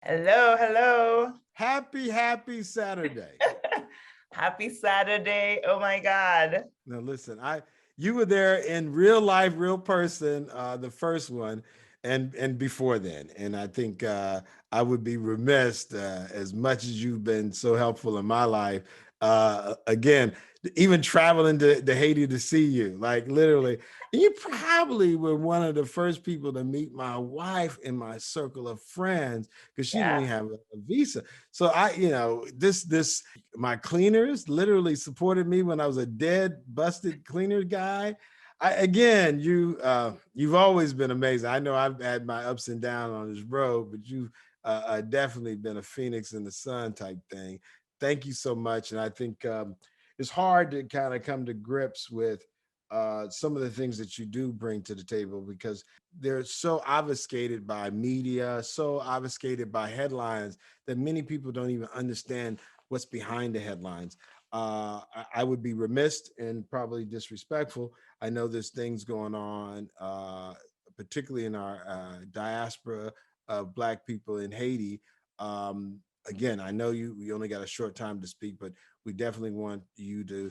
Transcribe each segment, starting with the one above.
Hello, hello. Happy Saturday. Happy Saturday. Oh my God. Now listen, you were there in real life, real person, the first one, and before then. And I think I would be remiss, as much as you've been so helpful in my life. Again, even traveling to Haiti to see you, like literally, and you probably were one of the first people to meet my wife in my circle of friends because she didn't Yeah. even have a visa. So this my cleaners literally supported me when I was a dead, busted cleaner guy. Again, you've always been amazing. I know I've had my ups and downs on this road, but you've definitely been a phoenix in the sun type thing. Thank you so much, and I think it's hard to kind of come to grips with some of the things that you do bring to the table because they're so obfuscated by media, so obfuscated by headlines that many people don't even understand what's behind the headlines. I would be remiss and probably disrespectful. I know there's things going on, particularly in our diaspora of Black people in Haiti. Again, I know you only got a short time to speak, but we definitely want you to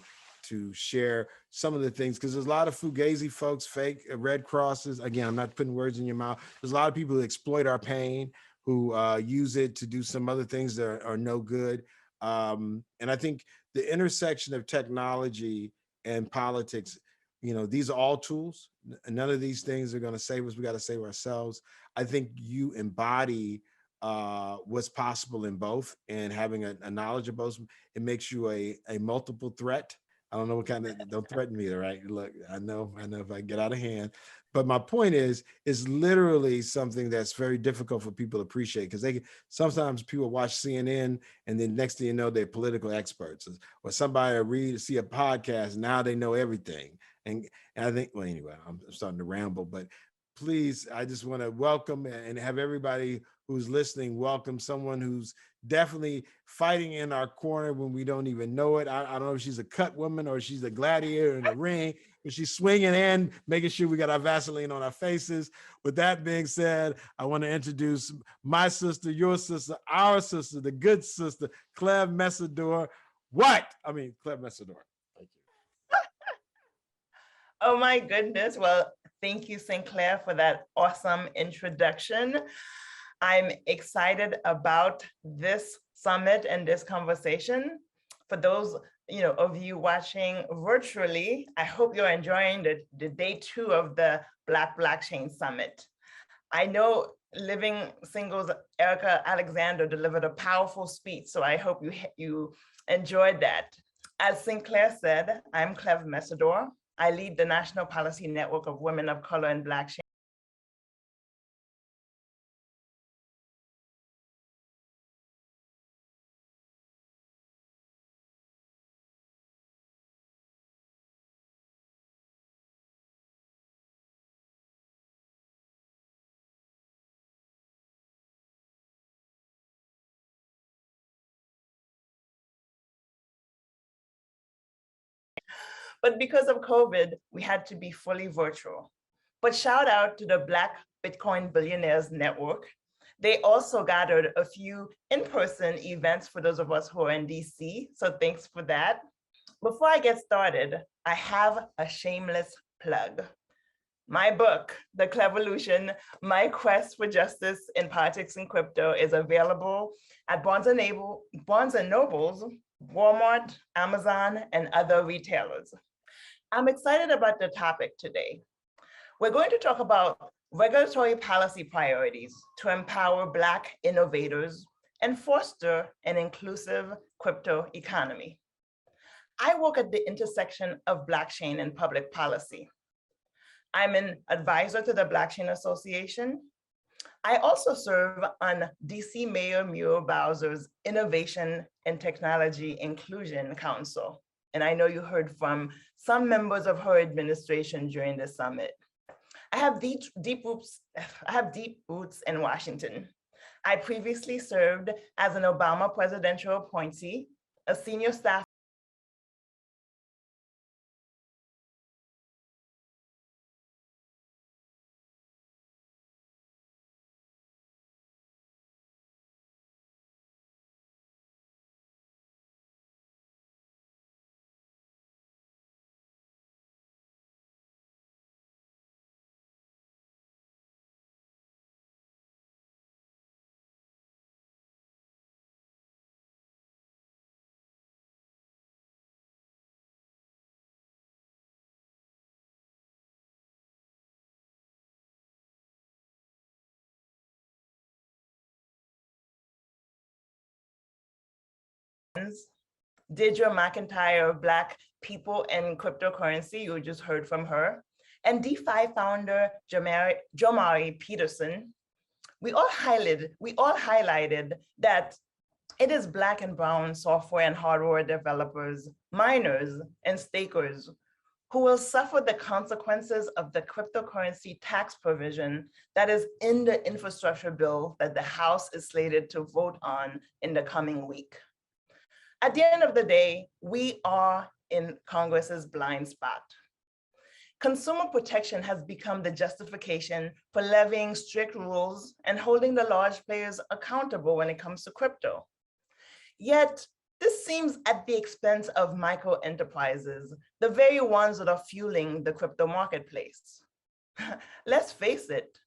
share some of the things because there's a lot of fugazi folks, fake Red Crosses. Again, I'm not putting words in your mouth. There's a lot of people who exploit our pain, who use it to do some other things that are no good. And I think the intersection of technology and politics, these are all tools. None of these things are going to save us. We got to save ourselves. I think you embody what's possible in both, and having a knowledge of both, it makes you a multiple threat. I don't know what kind of, don't threaten me, right? Look, I know if I get out of hand. But my point is literally something that's very difficult for people to appreciate because sometimes people watch CNN and then next thing you know, they're political experts, or somebody see a podcast, now they know everything. And I think, well, anyway, I'm starting to ramble, but please, I just want to welcome and have everybody who's listening welcome someone who's definitely fighting in our corner when we don't even know it. I don't know if she's a cut woman or she's a gladiator in the ring, but she's swinging and making sure we got our Vaseline on our faces. With that being said, I want to introduce my sister, your sister, our sister, the good sister, Cleve Messidor. Cleve Messidor. Thank you. Oh my goodness. Well, thank you, Sinclair, for that awesome introduction. I'm excited about this summit and this conversation. For those of you watching virtually, I hope you're enjoying the day 2 of the Black Blockchain Summit. I know Living Singles Erica Alexander delivered a powerful speech, so I hope you enjoyed that. As Sinclair said, I'm Cleve Messidor. I lead the National Policy Network of Women of Color and Black But because of COVID, we had to be fully virtual. But shout out to the Black Bitcoin Billionaires Network. They also gathered a few in-person events for those of us who are in DC, so thanks for that. Before I get started, I have a shameless plug. My book, The Clevolution, My Quest for Justice in Politics and Crypto, is available at Barnes and Nobles, Walmart, Amazon, and other retailers. I'm excited about the topic today. We're going to talk about regulatory policy priorities to empower Black innovators and foster an inclusive crypto economy. I work at the intersection of blockchain and public policy. I'm an advisor to the Blockchain Association. I also serve on DC Mayor Muriel Bowser's Innovation and Technology Inclusion Council. And I know you heard from some members of her administration during the summit. I have deep roots in Washington. I previously served as an Obama presidential appointee, a senior staff Deirdre McIntyre of Black People and Cryptocurrency, you just heard from her, and DeFi founder Jomari Peterson, we all highlighted that it is Black and brown software and hardware developers, miners, and stakers who will suffer the consequences of the cryptocurrency tax provision that is in the infrastructure bill that the House is slated to vote on in the coming week. At the end of the day, we are in Congress's blind spot. Consumer protection has become the justification for levying strict rules and holding the large players accountable when it comes to crypto. Yet, this seems at the expense of micro enterprises, the very ones that are fueling the crypto marketplace. Let's face it,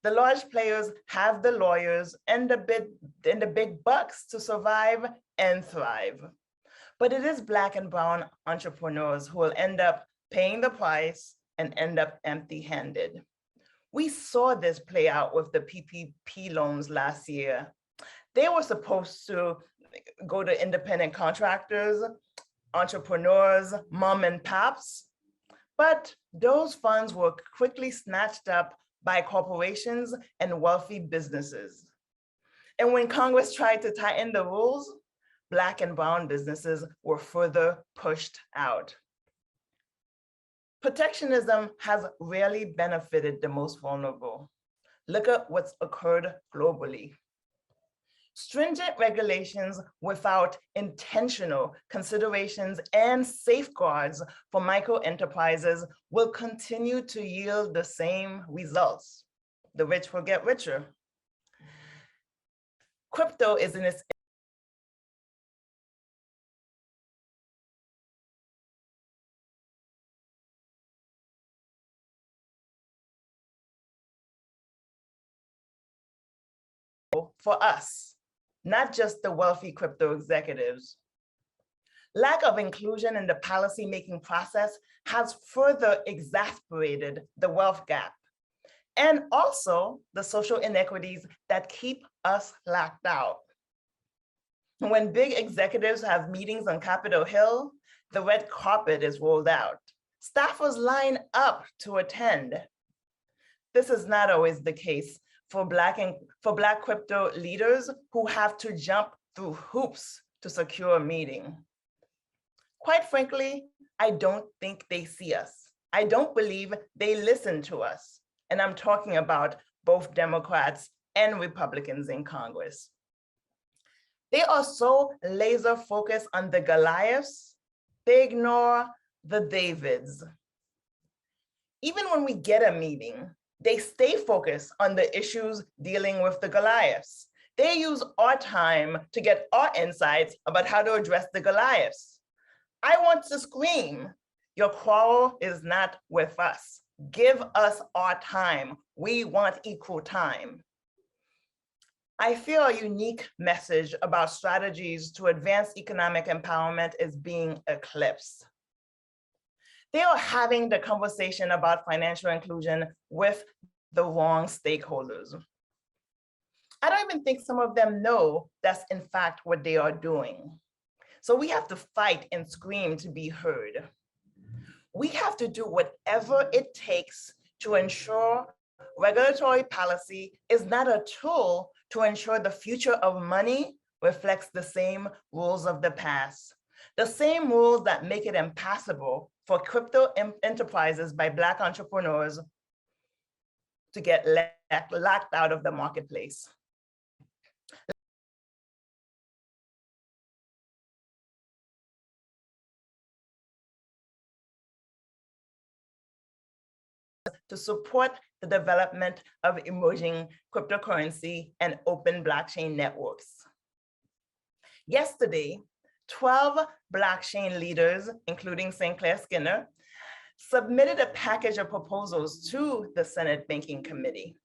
the large players have the lawyers and the big bucks to survive and thrive. But it is Black and brown entrepreneurs who will end up paying the price and end up empty-handed. We saw this play out with the PPP loans last year. They were supposed to go to independent contractors, entrepreneurs, mom and pops, but those funds were quickly snatched up by corporations and wealthy businesses. And when Congress tried to tighten the rules, Black and brown businesses were further pushed out. Protectionism has rarely benefited the most vulnerable. Look at what's occurred globally. Stringent regulations without intentional considerations and safeguards for micro enterprises will continue to yield the same results. The rich will get richer. Crypto is in its for us, not just the wealthy crypto executives. Lack of inclusion in the policy-making process has further exacerbated the wealth gap and also the social inequities that keep us locked out. When big executives have meetings on Capitol Hill, the red carpet is rolled out. Staffers line up to attend. This is not always the case for Black crypto leaders who have to jump through hoops to secure a meeting. Quite frankly, I don't think they see us. I don't believe they listen to us. And I'm talking about both Democrats and Republicans in Congress. They are so laser focused on the Goliaths, they ignore the Davids. Even when we get a meeting, they stay focused on the issues dealing with the Goliaths. They use our time to get our insights about how to address the Goliaths. I want to scream, your quarrel is not with us. Give us our time. We want equal time. I feel a unique message about strategies to advance economic empowerment is being eclipsed. They are having the conversation about financial inclusion with the wrong stakeholders. I don't even think some of them know that's in fact what they are doing. So we have to fight and scream to be heard. We have to do whatever it takes to ensure regulatory policy is not a tool to ensure the future of money reflects the same rules of the past, the same rules that make it impossible for crypto enterprises by Black entrepreneurs to get locked out of the marketplace. To support the development of emerging cryptocurrency and open blockchain networks. Yesterday, 12 blockchain leaders, including St. Clair Skinner, submitted a package of proposals to the Senate Banking Committee.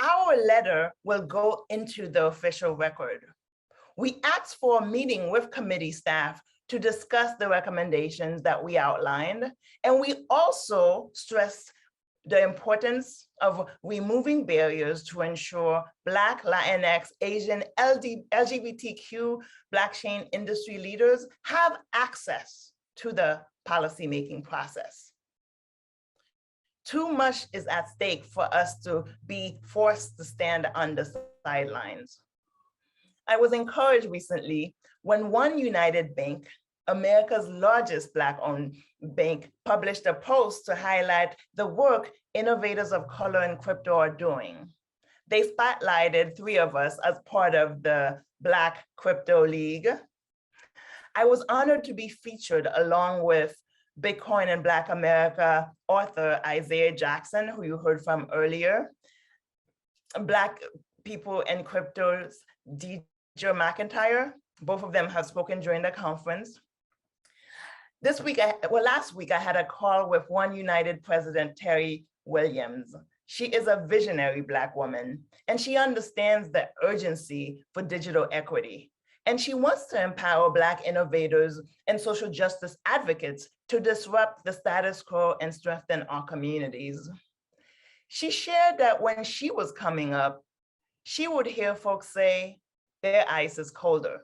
Our letter will go into the official record. We asked for a meeting with committee staff to discuss the recommendations that we outlined, and we also stressed the importance of removing barriers to ensure Black, Latinx, Asian, LGBTQ, blockchain industry leaders have access to the policymaking process. Too much is at stake for us to be forced to stand on the sidelines. I was encouraged recently when One United Bank, America's largest Black-owned bank, published a post to highlight the work innovators of color in crypto are doing. They spotlighted 3 of us as part of the Black Crypto League. I was honored to be featured along with Bitcoin and Black America author Isaiah Jackson, who you heard from earlier, Black people in crypto's DJ McIntyre. Both of them have spoken during the conference. Last week, I had a call with One United President Terry Williams. She is a visionary Black woman, and she understands the urgency for digital equity. And she wants to empower Black innovators and social justice advocates to disrupt the status quo and strengthen our communities. She shared that when she was coming up, she would hear folks say their ice is colder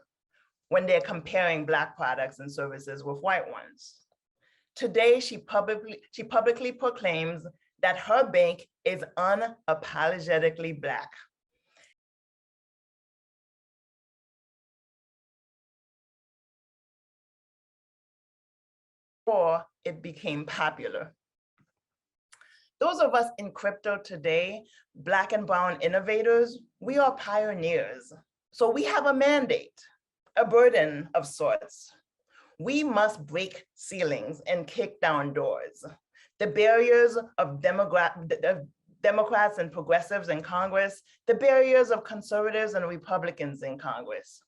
when they're comparing Black products and services with white ones. Today, she publicly proclaims that her bank is unapologetically Black. Before it became popular. Those of us in crypto today, Black and brown innovators, we are pioneers. So we have a mandate, a burden of sorts. We must break ceilings and kick down doors. The barriers of Democrats and progressives in Congress, the barriers of conservatives and Republicans in Congress.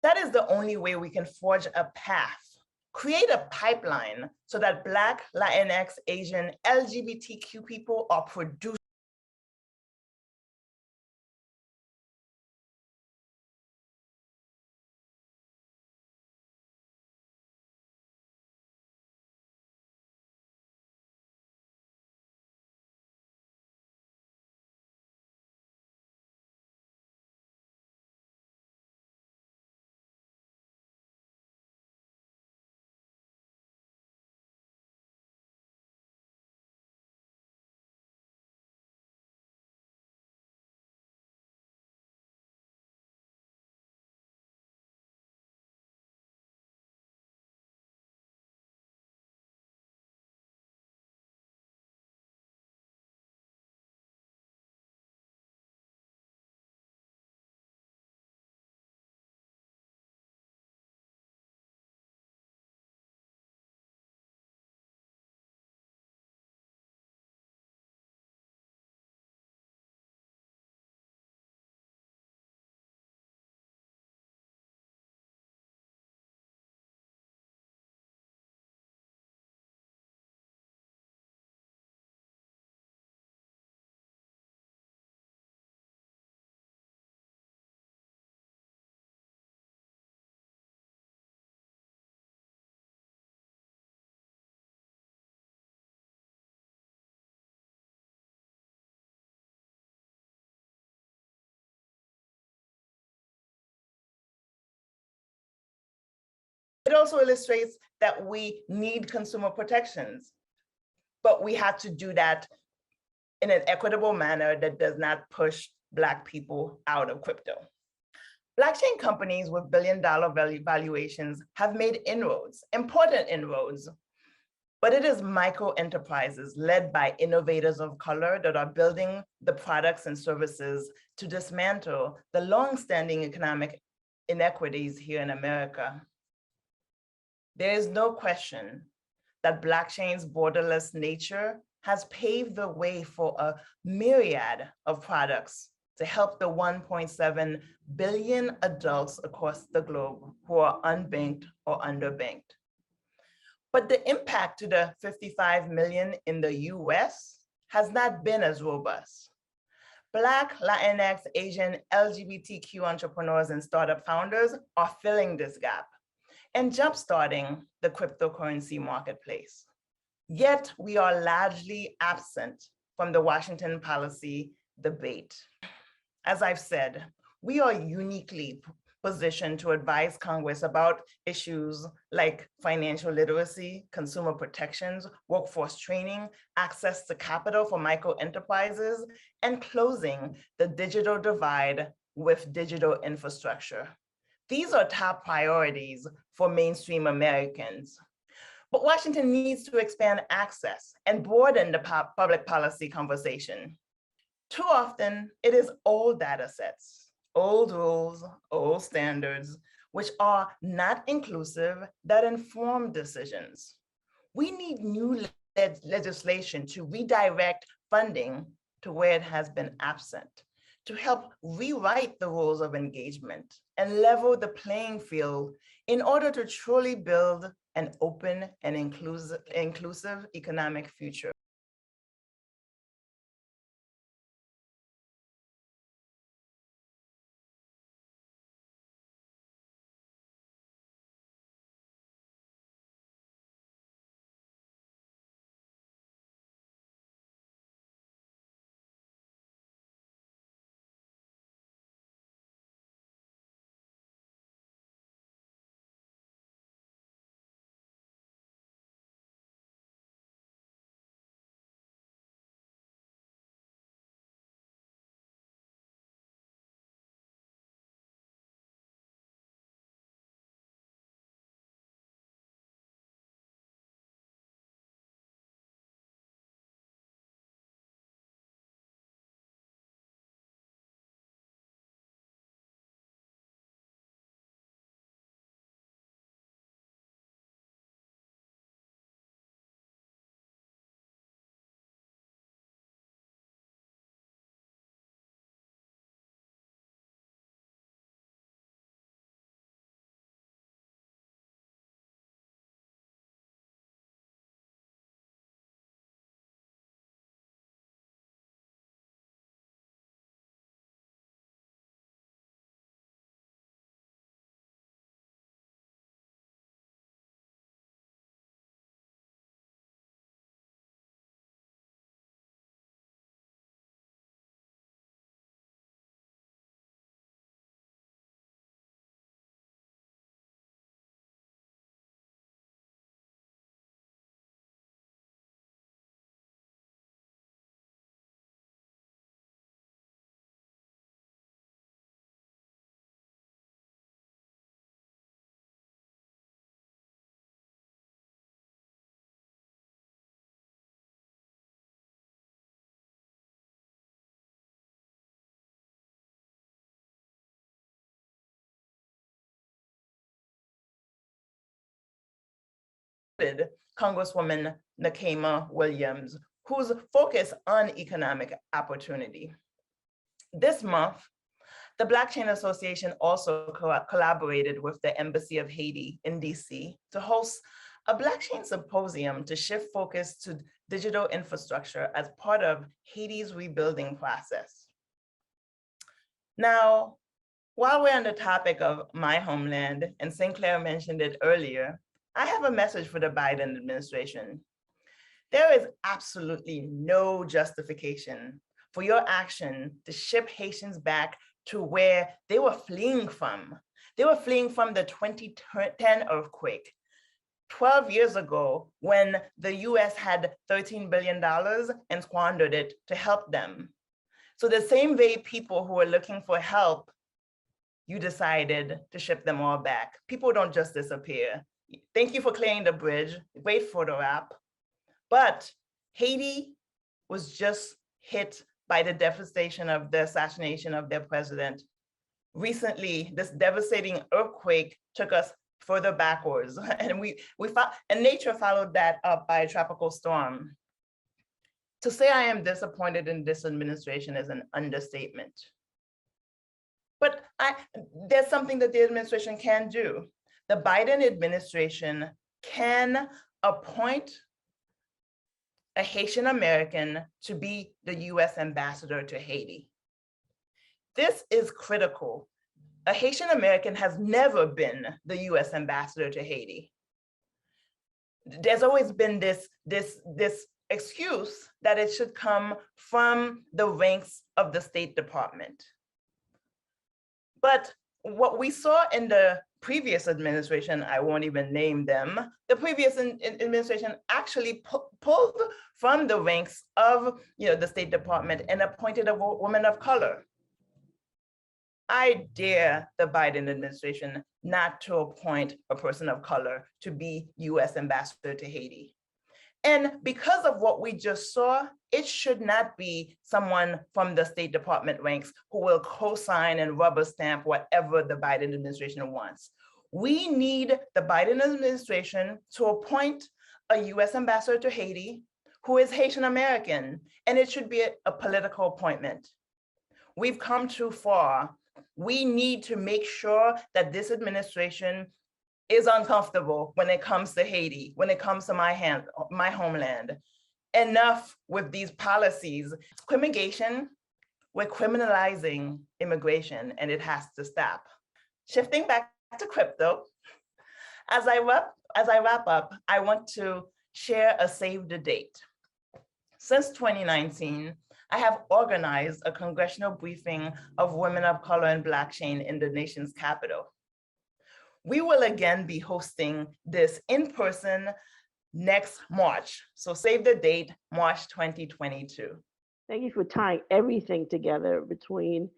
That is the only way we can forge a path, create a pipeline so that Black, Latinx, Asian, LGBTQ people are produced. It also illustrates that we need consumer protections, but we have to do that in an equitable manner that does not push Black people out of crypto. Blockchain companies with billion-dollar valuations have made inroads, important inroads, but it is micro enterprises led by innovators of color that are building the products and services to dismantle the long-standing economic inequities here in America. There is no question that blockchain's borderless nature has paved the way for a myriad of products to help the 1.7 billion adults across the globe who are unbanked or underbanked. But the impact to the 55 million in the US has not been as robust. Black, Latinx, Asian, LGBTQ entrepreneurs and startup founders are filling this gap and jumpstarting the cryptocurrency marketplace. Yet we are largely absent from the Washington policy debate. As I've said, we are uniquely positioned to advise Congress about issues like financial literacy, consumer protections, workforce training, access to capital for micro enterprises, and closing the digital divide with digital infrastructure. These are top priorities for mainstream Americans. But Washington needs to expand access and broaden the public policy conversation. Too often, it is old data sets, old rules, old standards, which are not inclusive, that inform decisions. We need new legislation to redirect funding to where it has been absent, to help rewrite the rules of engagement and level the playing field in order to truly build an open and inclusive economic future. Congresswoman Nakema Williams, whose focus on economic opportunity. This month, the Blockchain Association also collaborated with the Embassy of Haiti in DC to host a blockchain symposium to shift focus to digital infrastructure as part of Haiti's rebuilding process. Now, while we're on the topic of my homeland, and Sinclair mentioned it earlier, I have a message for the Biden administration. There is absolutely no justification for your action to ship Haitians back to where they were fleeing from. They were fleeing from the 2010 earthquake, 12 years ago, when the US had $13 billion and squandered it to help them. So the same way people who were looking for help, you decided to ship them all back. People don't just disappear. Thank you for clearing the bridge. Great photo op. But Haiti was just hit by the devastation of the assassination of their president. Recently, this devastating earthquake took us further backwards, and nature followed that up by a tropical storm. To say I am disappointed in this administration is an understatement. But there's something that the administration can do. The Biden administration can appoint a Haitian American to be the US ambassador to Haiti. This is critical. A Haitian American has never been the US ambassador to Haiti. there's always been this excuse that it should come from the ranks of the State Department. But what we saw in the previous administration, I won't even name them, the previous administration actually pulled from the ranks of the State Department and appointed a woman of color. I dare the Biden administration not to appoint a person of color to be US ambassador to Haiti. And because of what we just saw, it should not be someone from the State Department ranks who will co-sign and rubber stamp whatever the Biden administration wants. We need the Biden administration to appoint a US ambassador to Haiti who is Haitian American, and it should be a political appointment. We've come too far. We need to make sure that this administration is uncomfortable when it comes to Haiti, when it comes to my homeland. Enough with these policies. Immigration, we're criminalizing immigration, and it has to stop. Shifting back to crypto, as I wrap up, I want to share a save the date. Since 2019, I have organized a congressional briefing of women of color and blockchain in the nation's capital. We will again be hosting this in person next March. So save the date, March 2022. Thank you for tying everything together between,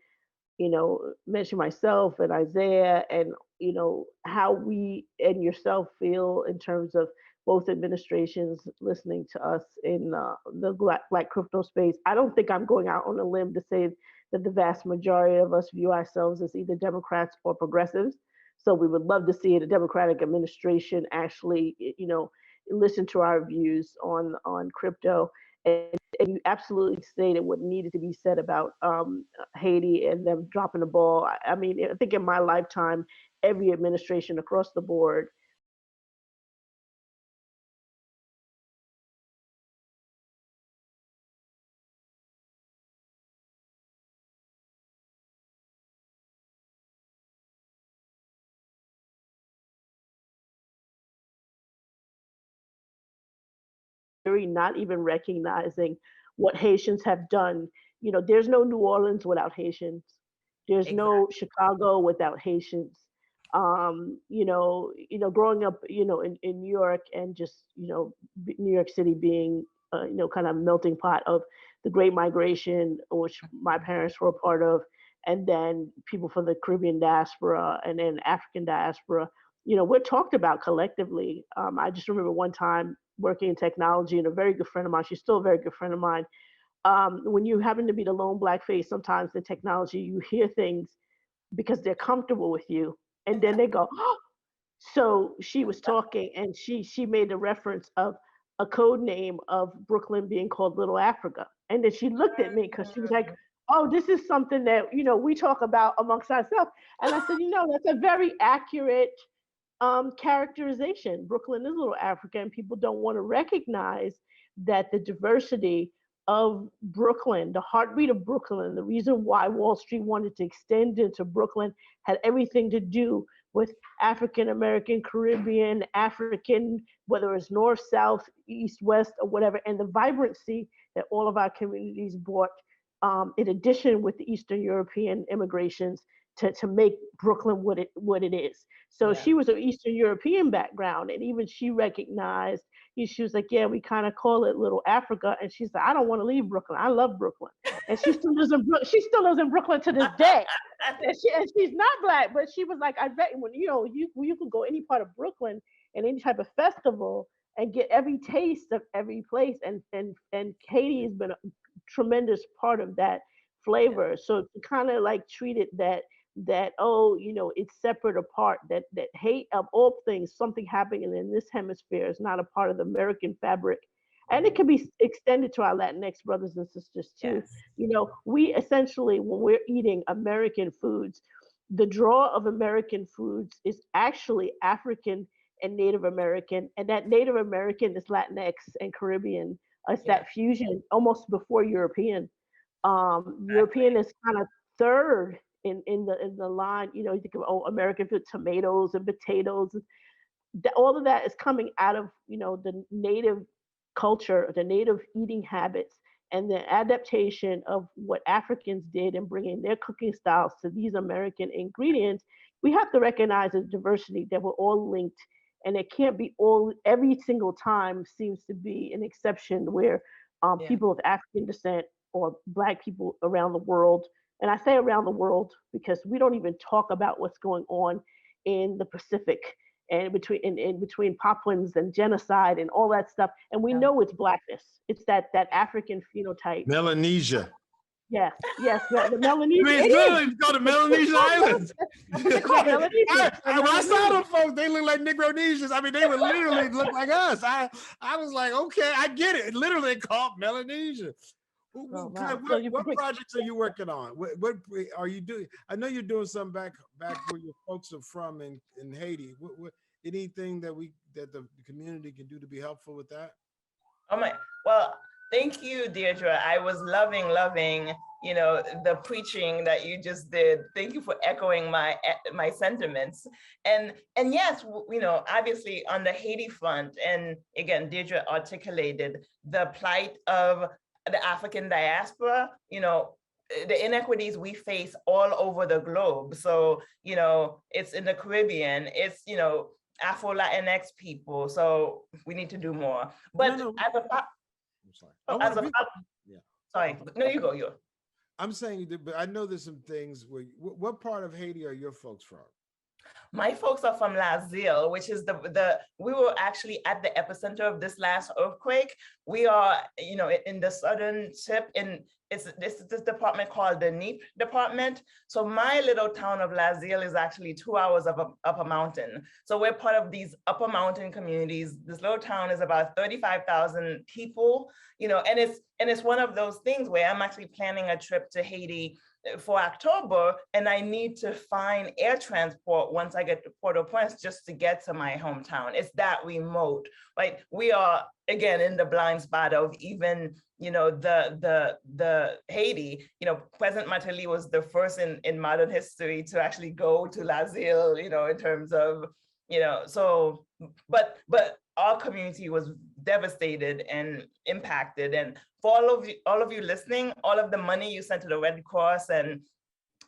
mention myself and Isaiah and, how we and yourself feel in terms of both administrations listening to us in the Black crypto space. I don't think I'm going out on a limb to say that the vast majority of us view ourselves as either Democrats or progressives. So we would love to see the Democratic administration actually, listen to our views on crypto. And you absolutely stated what needed to be said about Haiti and them dropping the ball. I mean, I think in my lifetime, every administration across the board not even recognizing what Haitians have done. There's no New Orleans without Haitians. There's no Chicago without Haitians. Growing up, in New York and just, New York City being, kind of melting pot of the Great Migration, which my parents were a part of, and then people from the Caribbean diaspora and then African diaspora, we're talked about collectively. I just remember one time working in technology and a very good friend of mine, she's still a very good friend of mine. When you happen to be the lone Black face, sometimes in technology, you hear things because they're comfortable with you. And then they go, oh. So she was talking and she made a reference of a code name of Brooklyn being called Little Africa. And then she looked at me because she was like, oh, this is something that, we talk about amongst ourselves. And I said, that's a very accurate characterization. Brooklyn is Little Africa, and people don't want to recognize that the diversity of Brooklyn, the heartbeat of Brooklyn, the reason why Wall Street wanted to extend into Brooklyn had everything to do with African American, Caribbean, African, whether it's north, south, east, west, or whatever, and the vibrancy that all of our communities brought, in addition with the Eastern European immigrations, to make Brooklyn what it is. So yeah. She was of Eastern European background, and even she recognized, she was like, yeah, we kind of call it Little Africa. And she said, I don't want to leave Brooklyn. I love Brooklyn. And she still lives in Brooklyn to this day. And she's not Black, but she was like, I bet when you can go any part of Brooklyn and any type of festival and get every taste of every place. And Haiti has been a tremendous part of that flavor. Yeah. So to kind of like treat it that it's separate apart, that hate of all things, something happening in this hemisphere is not a part of the American fabric. And it can be extended to our Latinx brothers and sisters too. Yes. We essentially, when we're eating American foods, the draw of American foods is actually African and Native American, and that Native American is Latinx and Caribbean. It's that fusion almost before European. European is kind of third in the line. You think of American food, tomatoes and potatoes. all of that is coming out of, the native culture, the native eating habits, and the adaptation of what Africans did and bringing their cooking styles to these American ingredients. We have to recognize the diversity, that we're all linked, and it can't be all, every single time seems to be an exception where Yeah. people of African descent or Black people around the world, and I say around the world because we don't even talk about what's going on in the Pacific and in between Papuans and genocide and all that stuff. And we Yeah. know it's Blackness. It's that African phenotype. Melanesia. Yes, yes, the I Melanesian. mean, it's It is. literally called the Melanesian Islands. That's what they call Melanesian. When I saw them folks, they look like Negronesians. I mean, they would literally look like us. I was like, okay, I get it. Literally called Melanesia. Oh, wow. Cliff, So you what predict- projects are you working on? What are you doing? I know you're doing some back where your folks are from in Haiti. What anything that the community can do to be helpful with that? Oh my, well, thank you, Deirdre. I was loving, the preaching that you just did. Thank you for echoing my sentiments. And yes, obviously on the Haiti front, and again, Deirdre articulated the plight of the African diaspora, the inequities we face all over the globe. So, it's in the Caribbean, it's, Afro-Latinx people. So we need to do more. But No. as a I'm sorry. Yeah. sorry, no, you go. I'm saying, but I know there's some things where. What part of Haiti are your folks from? My folks are from Lazille, which is we were actually at the epicenter of this last earthquake. We are, in the southern tip, in this department called the NEEP department. So my little town of Lazille is actually 2 hours up a mountain. So we're part of these upper mountain communities. This little town is about 35,000 people, and it's one of those things where I'm actually planning a trip to Haiti for October, and I need to find air transport once I get to Port-au-Prince just to get to my hometown. It's that remote. Like, we are again in the blind spot of even the Haiti. President Mateli was the first in modern history to actually go to Lazille. In terms of so, but our community was devastated and impacted. And for all of you listening, all of the money you sent to the Red Cross and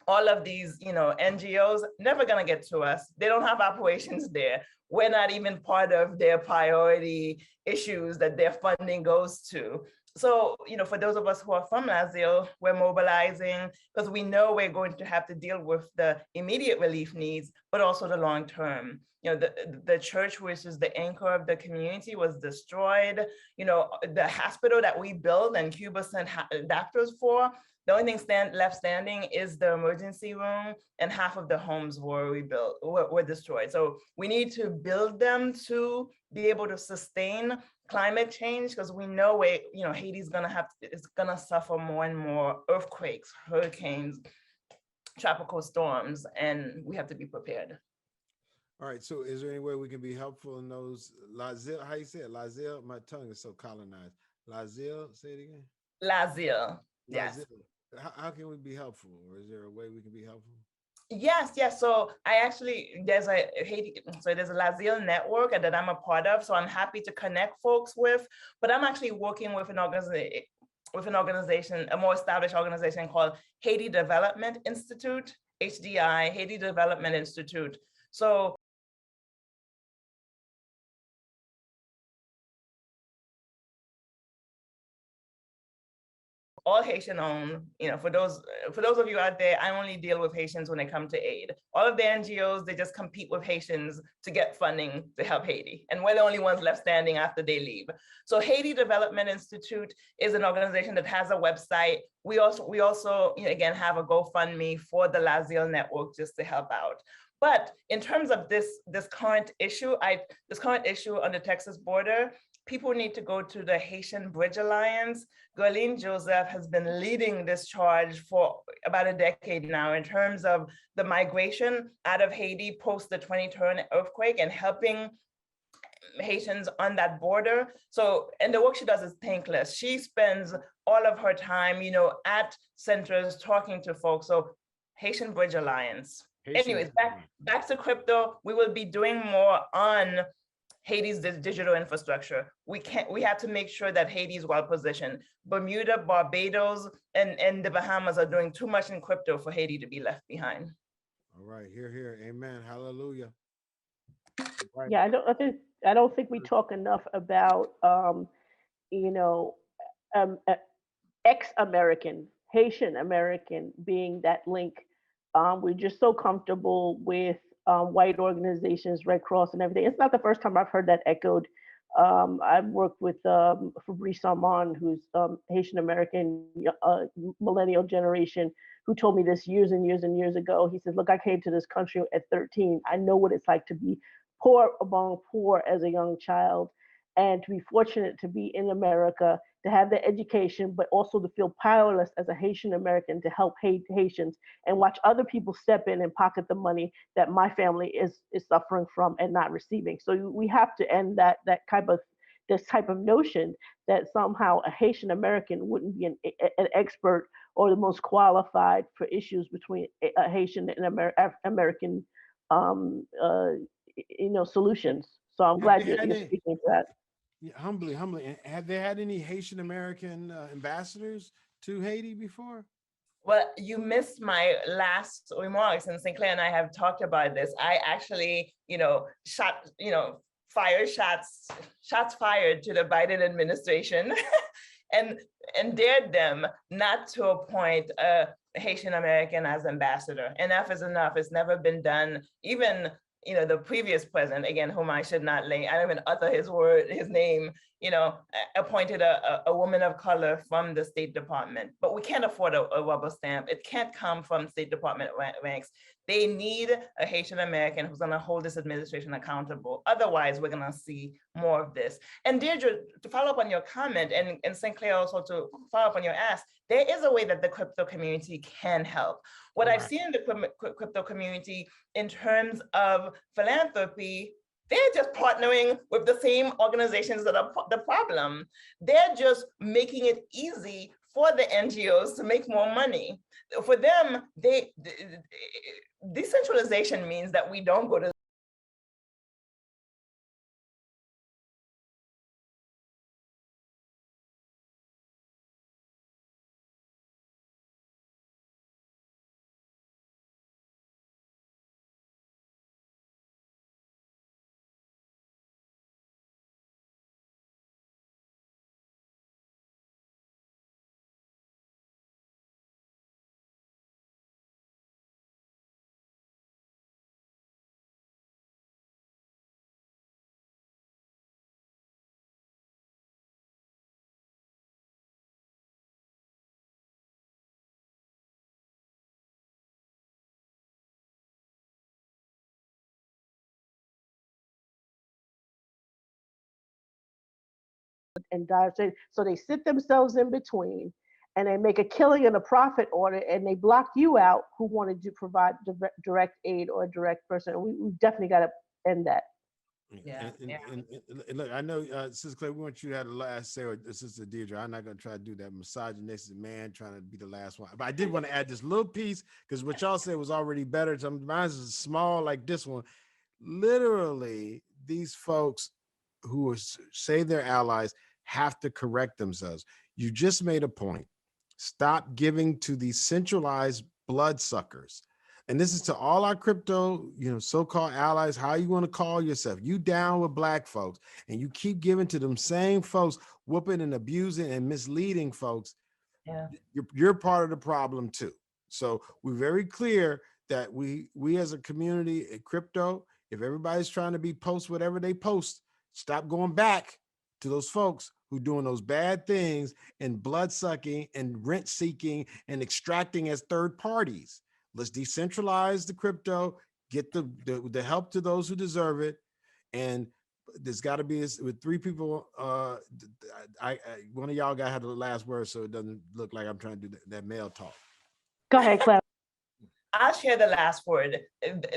all of these, NGOs, never gonna get to us. They don't have operations there. We're not even part of their priority issues that their funding goes to. So, for those of us who are from Lazille, we're mobilizing because we know we're going to have to deal with the immediate relief needs, but also the long term. The church, which is the anchor of the community, was destroyed. The hospital that we built and Cuba sent doctors for, the only thing left standing is the emergency room, and half of the homes were destroyed. So we need to build them to be able to sustain climate change, because we know Haiti's it's gonna suffer more and more earthquakes, hurricanes, tropical storms, and we have to be prepared. All right. So is there any way we can be helpful in those Lazille? How you say it? Lazille? My tongue is so colonized. Lazille, say it again. Lazille, yes. How can we be helpful? Or is there a way we can be helpful? Yes. So there's a Lazille network that I'm a part of. So I'm happy to connect folks with, but I'm actually working with an organization, a more established organization called Haiti Development Institute, HDI, Haiti Development Institute. So all Haitian owned. For those of you out there, I only deal with Haitians when they come to aid. All of the NGOs, they just compete with Haitians to get funding to help Haiti. And we're the only ones left standing after they leave. So Haiti Development Institute is an organization that has a website. We also again, have a GoFundMe for the Lazille network just to help out. But in terms of this current issue on the Texas border, people need to go to the Haitian Bridge Alliance. Guerline Joseph has been leading this charge for about a decade now in terms of the migration out of Haiti post the 2010 earthquake and helping Haitians on that border. So, and the work she does is thankless. She spends all of her time, at centers talking to folks. So Haitian Bridge Alliance, anyways, back to crypto. We will be doing more on Haiti's digital infrastructure. We have to make sure that Haiti is well positioned. Bermuda, Barbados, and the Bahamas are doing too much in crypto for Haiti to be left behind. All right, here, amen, hallelujah. Right. Yeah, I don't think we talk enough about you know, ex-American, Haitian American being that link. We're just so comfortable with white organizations, Red Cross, and everything. It's not the first time I've heard that echoed. I've worked with Fabrice Armand, who's Haitian American, millennial generation, who told me this years and years and years ago. He says, "Look, I came to this country at 13. I know what it's like to be poor among poor as a young child, and to be fortunate to be in America, to have the education, but also to feel powerless as a Haitian American to help Haitians and watch other people step in and pocket the money that my family is suffering from and not receiving." So we have to end this type of notion that somehow a Haitian American wouldn't be an expert or the most qualified for issues between a Haitian and American solutions. So I'm glad you're speaking to that. Yeah, humbly. Have they had any Haitian American ambassadors to Haiti before? Well, you missed my last remarks, and Sinclair and I have talked about this. I actually, fire shots fired to the Biden administration and dared them not to appoint a Haitian American as ambassador. Enough is enough. It's never been done. Even the previous president, again, whom I should not I don't even utter his name, appointed a woman of color from the State Department. But we can't afford a rubber stamp. It can't come from State Department ranks. They need a Haitian American who's going to hold this administration accountable. Otherwise, we're going to see more of this. And Deirdre, to follow up on your comment, and Sinclair also to follow up on your ask, there is a way that the crypto community can help. What I've seen in the crypto community in terms of philanthropy, they're just partnering with the same organizations that are the problem. They're just making it easy for the NGOs to make more money. For them, decentralization means that we don't go to and so they sit themselves in between and they make a killing and a profit order and they block you out who wanted to provide direct aid or a direct person. We definitely got to end that. Yeah. And look, I know, Sister Clay, we want you to have the last say, or Sister Deirdre. I'm not going to try to do that misogynistic man trying to be the last one. But I did want to add this little piece because what y'all said was already better. Mine is small like this one. Literally, these folks who say they're allies have to correct themselves. You just made a point. Stop giving to these centralized bloodsuckers. And this is to all our crypto, so-called allies, how you want to call yourself. You down with Black folks and you keep giving to them same folks, whooping and abusing and misleading folks. Yeah. You're part of the problem too. So we're very clear that we as a community at crypto, if everybody's trying to be post whatever they post, stop going back to those folks who doing those bad things and blood sucking and rent seeking and extracting as third parties. Let's decentralize the crypto, get the help to those who deserve it. And there's got to be with three people. One of y'all got to have the last word so it doesn't look like I'm trying to do that male talk. Go ahead, Clem. I'll share the last word.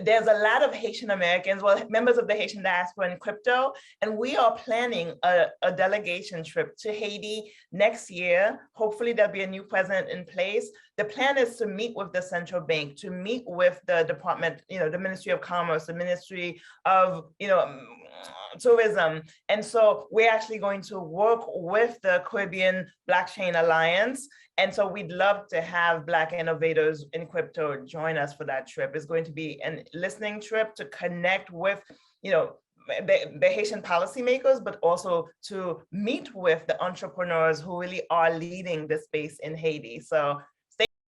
There's a lot of Haitian Americans, well, members of the Haitian diaspora in crypto, and we are planning a delegation trip to Haiti next year. Hopefully there'll be a new president in place. The plan is to meet with the central bank, to meet with the department, the Ministry of Commerce, the Ministry of, tourism. And so we're actually going to work with the Caribbean Blockchain Alliance. And so we'd love to have Black innovators in crypto join us for that trip. It's going to be a listening trip to connect with, the Haitian policymakers, but also to meet with the entrepreneurs who really are leading the space in Haiti. So